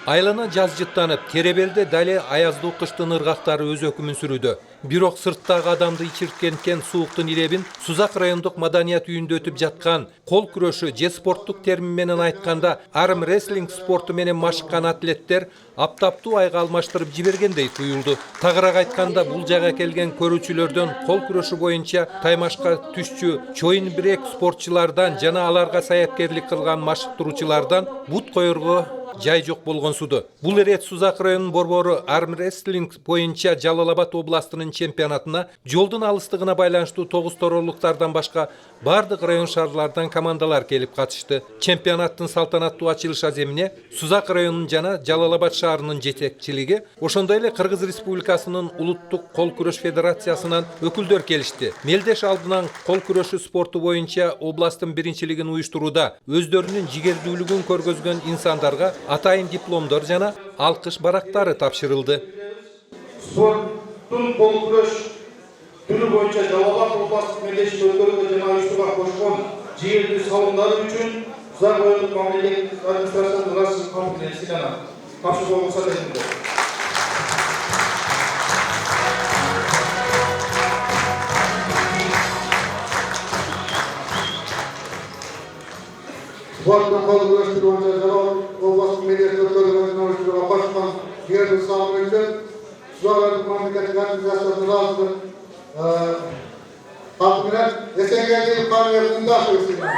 Айлана жаз жыттанып, теребелде дале аяздуу кыштын ыргактары өз өкүмүн сүрүүдө. Бирок сырттагы адамды ичирткенкен сууктун илебин Сузак райондук маданият үйүндө өтүп жаткан кол күрөшү же спорттук термин менен айтканда арм рестлинг спорту менен машыккан атлеттер аптаптуу айга алмаштырып жибергендей туюлду. Тагыраак айтканда, бул жайга келген көрүүчүлөрдөн кол күрөшү боюнча таймашка түшчү чоюн бирек спортчулардан жана аларга саяпкерлик кылган машыктыруучулардан бут коерго жай жок болгонсуду. Бул ирет Сузак районунун борбору арм рестлинг боюнча Жалал Абад областынын чемпионатына жолдун алыстыгына байланыштуу 9 торолуктардан башка бардык район шаарлардан командалар келип катышты. Чемпионаттын салтанаттуу ачылыш аземине Сузак районунун жана Жалал Абад шаарынын жетекчилиги, ошондой эле Кыргыз Республикасынын улуттук кол күрөш федерациясынан өкүлдөр келишти. Мелдеш алдынан кол күрөшү спорту боюнча областтын биринчилигин уюштурууда өздөрүнүн жигердүүлүгүн көргөзгөн инсандарга атайын дипломдор жана алкыш барактары тапшырылды. Спорттун кол күрөш түрү боюнча Жалал Абад областык мелдешин өткөрүүгө жана уюштурууга кошкон жигердүү салымдары үчүн Сузак райондук мамлекеттик администрациянын ырайымдуу комплексин сыйлана тапшырууга уруксат этилди. Спорттун кол күрөшү боюнча Жалал Абад областык мелдешин өткөрүүгө жана уюштурууга кошкон жигердүү салымы үчүн Сузак райондук мамлекеттик администрациянын ырайымдуу комплексин Эсенгелдиев Камер Мундашев сыйлана.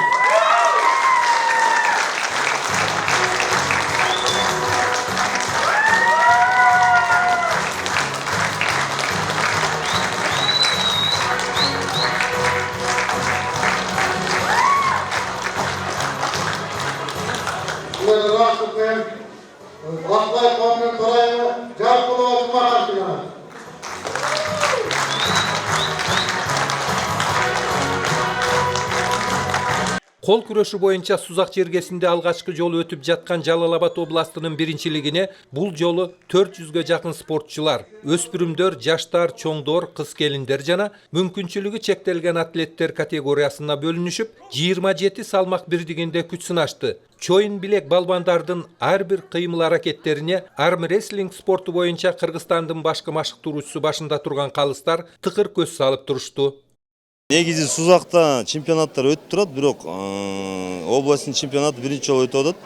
Аслай Камер Торайева Жаркулова Жумахан сыйлана. Кол күрөшү боюнча Сузак жергесинде алгачкы жолу өтүп жаткан Жалал Абад областынын биринчилигине бул жолу 400гө жакын спортчулар, өспүрүмдөр, жаштар, чоңдор, кыз келиндер жана мүмкүнчүлүгү чектелген атлеттер категориясына бөлүнүшүп, 27 салмак бирдигинде күч сынашты. Чоюн билек балбандардын ар бир кыймыл аракеттерине арм рестлинг спорту боюнча Кыргызстандын башкы машыктыруучусу башында турган калыстар тыкыр көз салып турушту. Негизи Сузакта чемпионаттар өтүп турат, бирок областтын чемпионаты биринчи жолу өтүп атат.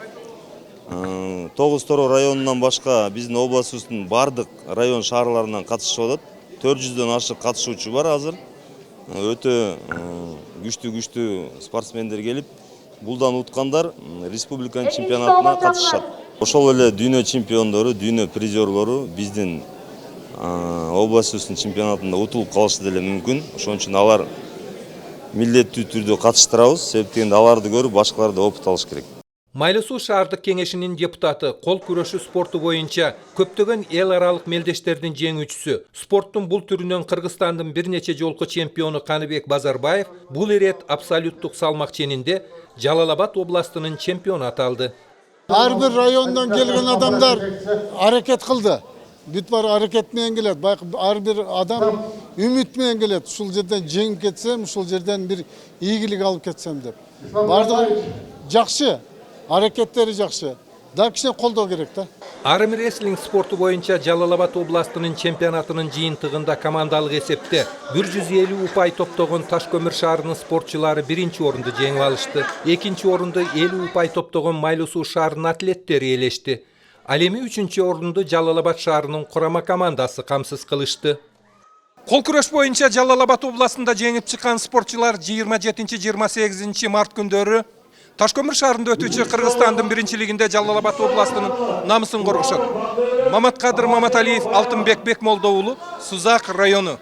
9 Тороо районунан башка биздин областыбыздын бардык район шаарларынан катышып атат. 400дөн ашык катышуучу бар азыр. Өтө күчтүү спортсмендер келип, булдан уткандар республиканын чемпионатына катышат. Ошол эле дүйнө чемпиондору, дүйнө призерлору биздин областыбыздын чемпионатында утулуп калышы деле мүмкүн. Ошон үчүн алар милдеттүү түрдө катыштырабыз, себептен аларды көрүп башкалар да опыт алыш керек. Майлы Суу шаардык кеңешинин депутаты, кол күрөшү спорту боюнча көптөгөн эл аралык мелдештердин жеңүүчүсү, спорттун бул түрүнөн Кыргызстандын бир нече жолку чемпиону Каныбек Базарбаев бул ирет абсолюттук салмак ченинде Жалал Абад областынын чемпиону аталды. Ар бир райондан келген адамдар аракет кылды. Бүт бар аракет менен келет. Ар бир адам үмүт менен келет. Ушул жерден жеңип кетсем, ушул жерден бир ийгилик алып кетсем деп. Бардыгы жакшы, аракеттери жакшы. Да кичине колдоо керек да. Арм рестлинг спорту боюнча Жалал Абад областынын чемпионатынын жыйынтыгында командалык эсепте 150 упай топтогон Ташкөмүр шаарынын спортчулары биринчи орунду жеңип алышты. Экинчи орунду 50 упай топтогон Майлы Суу шаарынын атлеттери ээлешти. Ал эми 3-чү орунду Жалал Абад шаарынын курама командасы камсыз кылышты. Кол күрөш боюнча Жалал Абад областында жеңип чыккан спортчулар 27-28 март күндөрү Ташкөмүр шаарында өтүүчү Кыргызстандын биринчилигинде Жалал Абад областынын намысын коргошот. Маматкадыр Маматалиев, Алтынбек Бекмолдо уулу, Сузак району.